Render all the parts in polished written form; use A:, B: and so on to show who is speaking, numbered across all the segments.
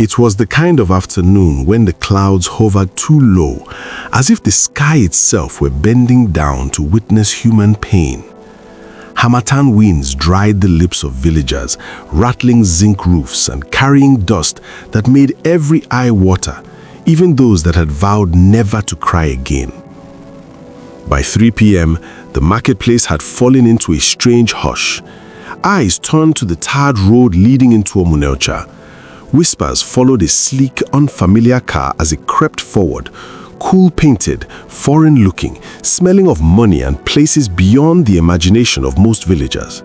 A: It was the kind of afternoon when the clouds hovered too low, as if the sky itself were bending down to witness human pain. Harmattan winds dried the lips of villagers, rattling zinc roofs and carrying dust that made every eye water, even those that had vowed never to cry again. By 3 p.m., the marketplace had fallen into a strange hush. Eyes turned to the tarred road leading into Omunelcha. Whispers followed a sleek, unfamiliar car as it crept forward, cool-painted, foreign-looking, smelling of money and places beyond the imagination of most villagers.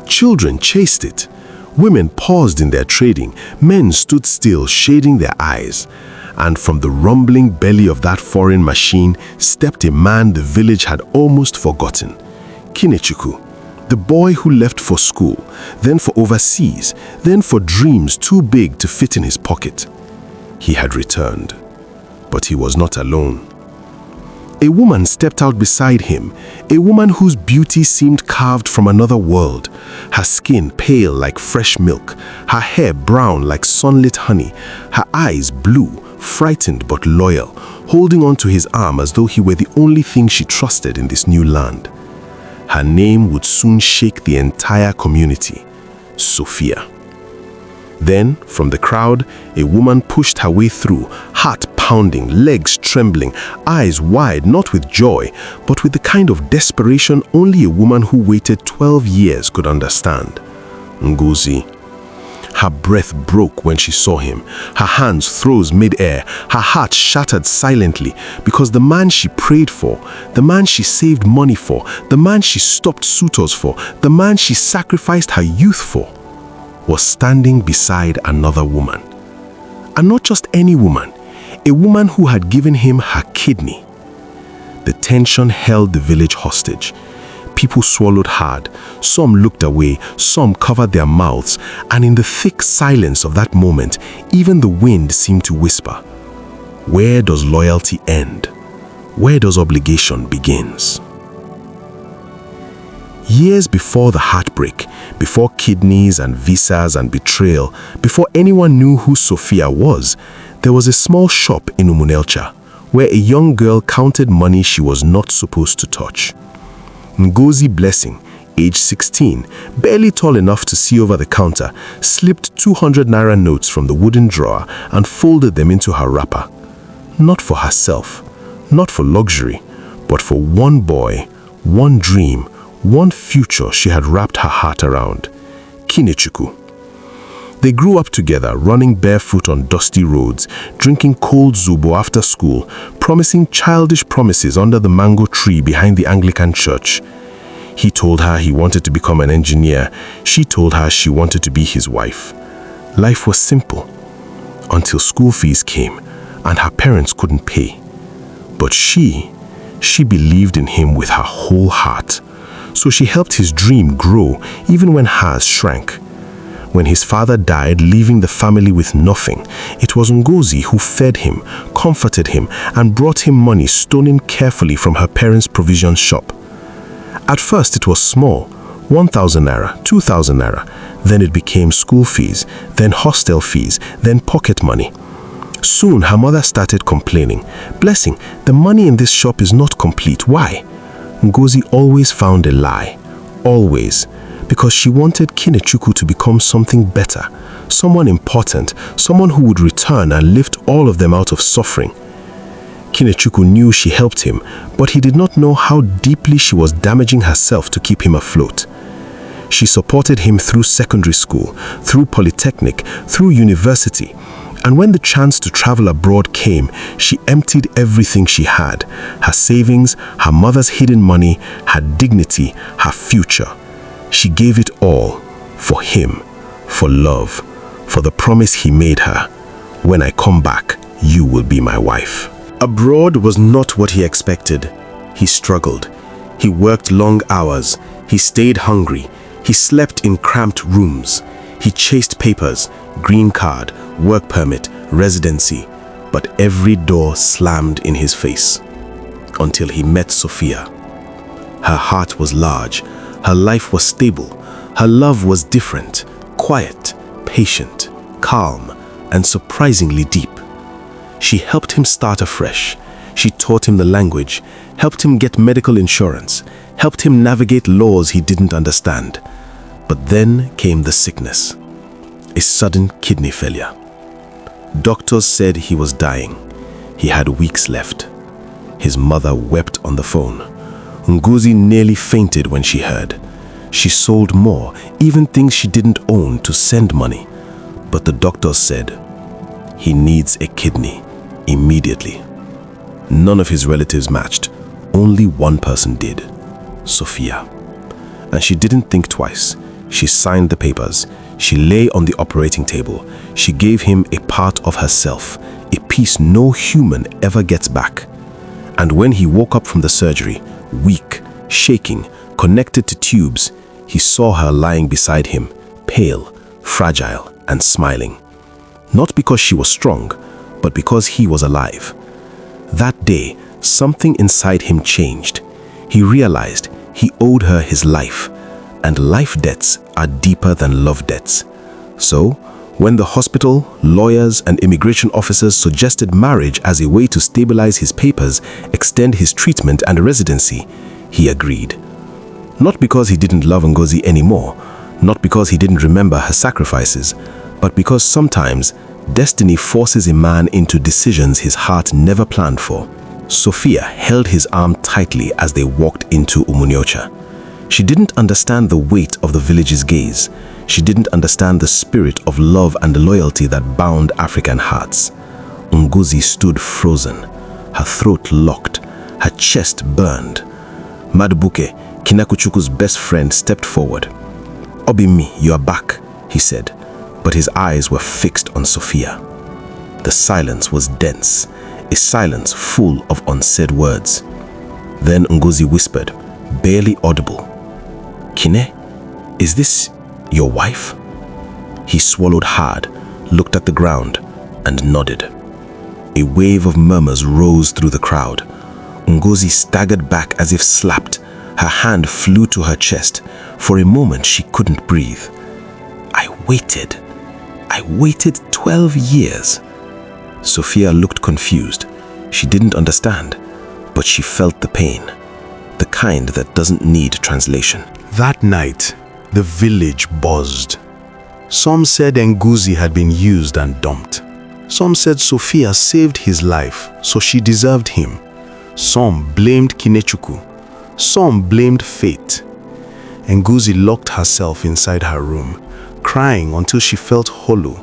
A: Children chased it. Women paused in their trading. Men stood still, shading their eyes. And from the rumbling belly of that foreign machine stepped a man the village had almost forgotten. Kinechukwu, the boy who left for school, then for overseas, then for dreams too big to fit in his pocket. He had returned, but he was not alone. A woman stepped out beside him, a woman whose beauty seemed carved from another world, her skin pale like fresh milk, her hair brown like sunlit honey, her eyes blue, frightened but loyal, holding on to his arm as though he were the only thing she trusted in this new land. Her name would soon shake the entire community, Sophia. Then, from the crowd, a woman pushed her way through, heart pounding, legs trembling, eyes wide, not with joy, but with the kind of desperation only a woman who waited 12 years could understand. Ngozi. Her breath broke when she saw him. Her hands froze mid-air. Her heart shattered silently because the man she prayed for, the man she saved money for, the man she stopped suitors for, the man she sacrificed her youth for, was standing beside another woman. And not just any woman, a woman who had given him her kidney. The tension held the village hostage. People swallowed hard, some looked away, some covered their mouths, and in the thick silence of that moment, even the wind seemed to whisper, "Where does loyalty end? Where does obligation begins?" Years before the heartbreak, before kidneys and visas and betrayal, before anyone knew who Sophia was, there was a small shop in Omunelcha where a young girl counted money she was not supposed to touch. Ngozi Blessing, age 16, barely tall enough to see over the counter, slipped 200 naira notes from the wooden drawer and folded them into her wrapper. Not for herself, not for luxury, but for one boy, one dream, one future she had wrapped her heart around. Kinechukwu. They grew up together, running barefoot on dusty roads, drinking cold zobo after school, promising childish promises under the mango tree behind the Anglican church. He told her he wanted to become an engineer. She told her she wanted to be his wife. Life was simple, until school fees came and her parents couldn't pay. But she believed in him with her whole heart. So she helped his dream grow even when hers shrank. When his father died, leaving the family with nothing, it was Ngozi who fed him, comforted him, and brought him money stolen carefully from her parents' provision shop. At first it was small, 1,000 naira, 2,000 naira. Then it became school fees, then hostel fees, then pocket money. Soon her mother started complaining. "Blessing, the money in this shop is not complete. Why?" Ngozi always found a lie. Always. Because she wanted Kinechukwu to become something better, someone important, someone who would return and lift all of them out of suffering. Kinechukwu knew she helped him, but he did not know how deeply she was damaging herself to keep him afloat. She supported him through secondary school, through polytechnic, through university, and when the chance to travel abroad came, she emptied everything she had, her savings, her mother's hidden money, her dignity, her future. She gave it all for him, for love, for the promise he made her. "When I come back, you will be my wife." Abroad was not what he expected. He struggled. He worked long hours. He stayed hungry. He slept in cramped rooms. He chased papers, green card, work permit, residency, but every door slammed in his face. Until he met Sophia. Her heart was large. Her life was stable. Her love was different, quiet, patient, calm, and surprisingly deep. She helped him start afresh. She taught him the language, helped him get medical insurance, helped him navigate laws he didn't understand. But then came the sickness, a sudden kidney failure. Doctors said he was dying. He had weeks left. His mother wept on the phone. Ngozi nearly fainted when she heard. She sold more, even things she didn't own, to send money. But the doctors said, he needs a kidney, immediately. None of his relatives matched. Only one person did, Sophia. And she didn't think twice. She signed the papers. She lay on the operating table. She gave him a part of herself, a piece no human ever gets back. And when he woke up from the surgery, weak, shaking, connected to tubes, he saw her lying beside him, pale, fragile, and smiling. Not because she was strong, but because he was alive. That day, something inside him changed. He realized he owed her his life, and life debts are deeper than love debts. So, when the hospital, lawyers, and immigration officers suggested marriage as a way to stabilize his papers, extend his treatment and residency, he agreed. Not because he didn't love Ngozi anymore, not because he didn't remember her sacrifices, but because sometimes destiny forces a man into decisions his heart never planned for. Sophia held his arm tightly as they walked into Umunyocha. She didn't understand the weight of the village's gaze. She didn't understand the spirit of love and loyalty that bound African hearts. Ngozi stood frozen, her throat locked, her chest burned. Madubuke, Kinechukwu's best friend, stepped forward. "Obimi, you are back," he said, but his eyes were fixed on Sophia. The silence was dense, a silence full of unsaid words. Then Ngozi whispered, barely audible, "Kine, is this your wife?" He swallowed hard, looked at the ground, and nodded. A wave of murmurs rose through the crowd. Ngozi staggered back as if slapped. Her hand flew to her chest. For a moment, she couldn't breathe. I waited 12 years. Sophia looked confused. She didn't understand, but she felt the pain, the kind that doesn't need translation.
B: That night, the village buzzed. Some said Ngozi had been used and dumped. Some said Sophia saved his life, so she deserved him. Some blamed Kinechukwu. Some blamed fate. Ngozi locked herself inside her room, crying until she felt hollow.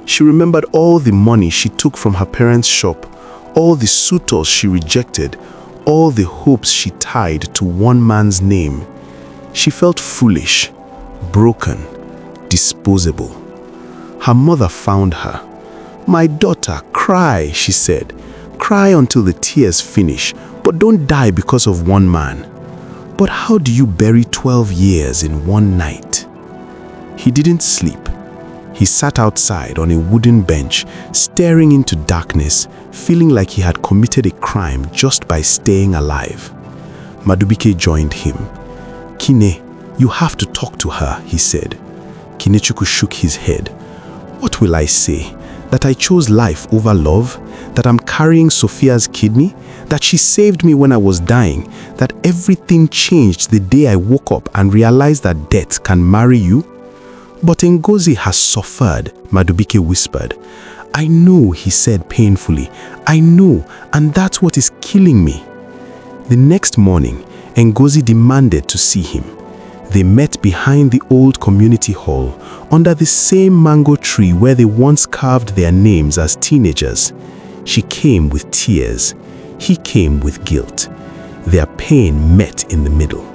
B: She remembered all the money she took from her parents' shop, all the suitors she rejected, all the hopes she tied to one man's name. She felt foolish, broken, disposable. Her mother found her. "My daughter, cry," she said. "Cry until the tears finish, but don't die because of one man." But how do you bury 12 years in one night? He didn't sleep. He sat outside on a wooden bench, staring into darkness, feeling like he had committed a crime just by staying alive. Madubike joined him. "Kine, you have to talk to her," he said. Kinechukwu shook his head. "What will I say? That I chose life over love? That I'm carrying Sophia's kidney? That she saved me when I was dying? That everything changed the day I woke up and realized that death can marry you?" "But Ngozi has suffered," Madubike whispered. "I know," he said painfully. "I know, and that's what is killing me." The next morning, Ngozi demanded to see him. They met behind the old community hall, under the same mango tree where they once carved their names as teenagers. She came with tears. He came with guilt. Their pain met in the middle.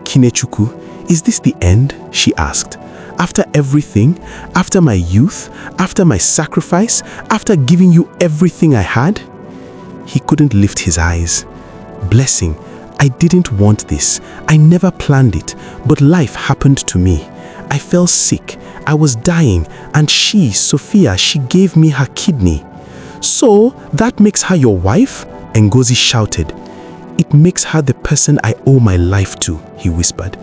B: "Kinechukwu, is this the end?" she asked. "After everything, after my youth, after my sacrifice, after giving you everything I had?" He couldn't lift his eyes. "Blessing, I didn't want this. I never planned it, but life happened to me. I fell sick. I was dying, and she, Sophia, she gave me her kidney." "So, that makes her your wife?" Ngozi shouted. "It makes her the person I owe my life to," he whispered.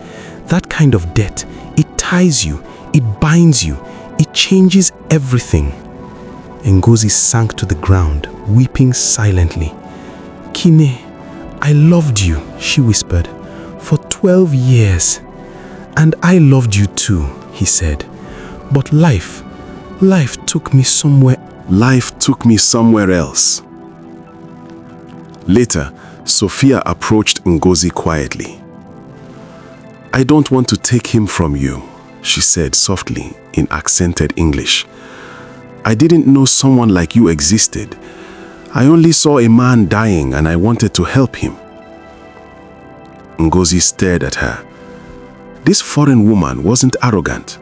B: "That kind of debt, it ties you, it binds you, it changes everything."
A: Ngozi sank to the ground, weeping silently. "Kine, I loved you," she whispered, "for 12 years. And I loved you too," he said. "But life took me somewhere.
B: Life took me somewhere else." Later, Sophia approached Ngozi quietly. "I don't want to take him from you," she said softly in accented English. "I didn't know someone like you existed. I only saw a man dying and I wanted to help him." Ngozi stared at her. This foreign woman wasn't arrogant.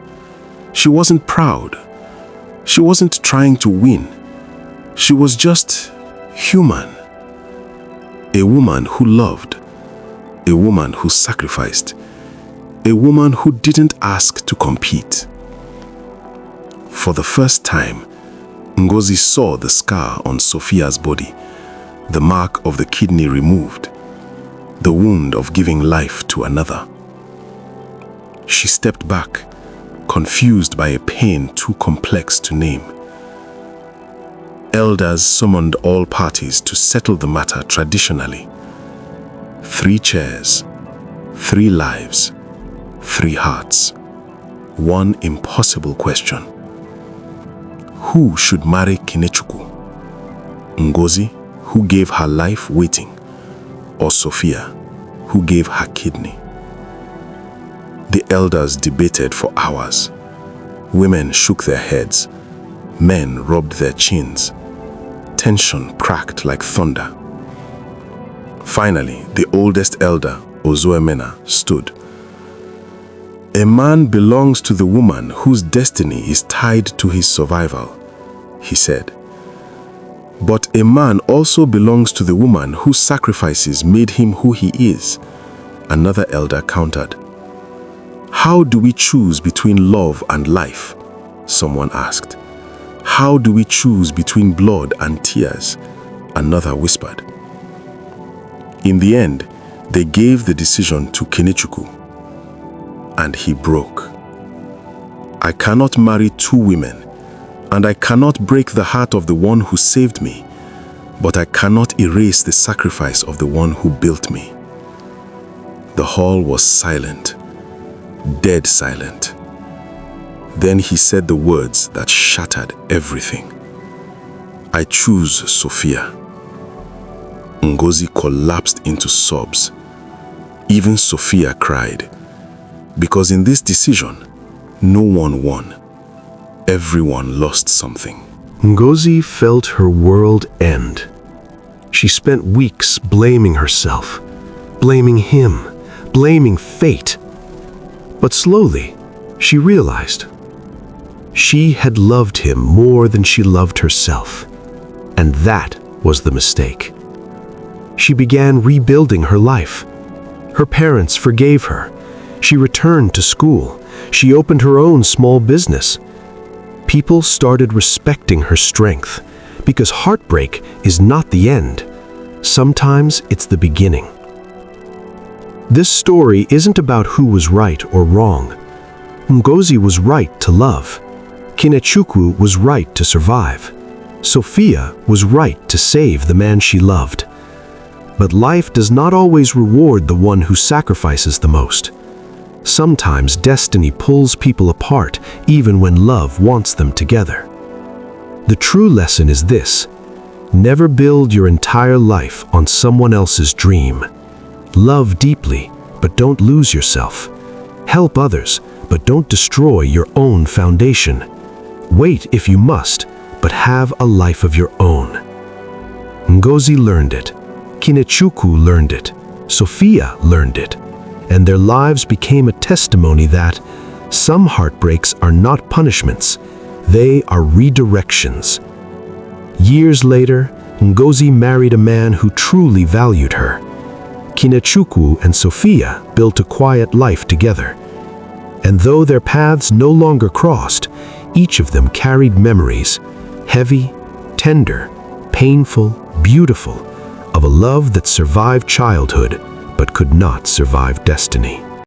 B: She wasn't proud. She wasn't trying to win. She was just human. A woman who loved. A woman who sacrificed. A woman who didn't ask to compete. For the first time, Ngozi saw the scar on Sophia's body, the mark of the kidney removed, the wound of giving life to another. She stepped back, confused by a pain too complex to name. Elders summoned all parties to settle the matter traditionally. 3 chairs, 3 lives, 3 hearts. One impossible question. Who should marry Kinechukwu? Ngozi, who gave her life waiting, or Sophia, who gave her kidney? The elders debated for hours. Women shook their heads. Men rubbed their chins. Tension cracked like thunder. Finally, the oldest elder, Ozuemena, stood. "A man belongs to the woman whose destiny is tied to his survival," he said. "But a man also belongs to the woman whose sacrifices made him who he is," another elder countered. "How do we choose between love and life?" someone asked. "How do we choose between blood and tears?" another whispered. In the end, they gave the decision to Kinechukwu, and he broke. "I cannot marry 2 women, and I cannot break the heart of the one who saved me, but I cannot erase the sacrifice of the one who built me." The hall was silent, dead silent. Then he said the words that shattered everything. "I choose Sophia." Ngozi collapsed into sobs. Even Sophia cried. Because in this decision, no one won. Everyone lost something.
C: Ngozi felt her world end. She spent weeks blaming herself, blaming him, blaming fate. But slowly, she realized she had loved him more than she loved herself, and that was the mistake. She began rebuilding her life. Her parents forgave her. She returned to school. She opened her own small business. People started respecting her strength, because heartbreak is not the end. Sometimes it's the beginning. This story isn't about who was right or wrong. Ngozi was right to love. Kinechukwu was right to survive. Sophia was right to save the man she loved. But life does not always reward the one who sacrifices the most. Sometimes destiny pulls people apart even when love wants them together. The true lesson is this: never build your entire life on someone else's dream. Love deeply, but don't lose yourself. Help others, but don't destroy your own foundation. Wait if you must, but have a life of your own. Ngozi learned it. Kinechukwu learned it. Sophia learned it. And their lives became a testimony that some heartbreaks are not punishments, they are redirections. Years later, Ngozi married a man who truly valued her. Kinechukwu and Sophia built a quiet life together. And though their paths no longer crossed, each of them carried memories, heavy, tender, painful, beautiful, of a love that survived childhood but could not survive destiny.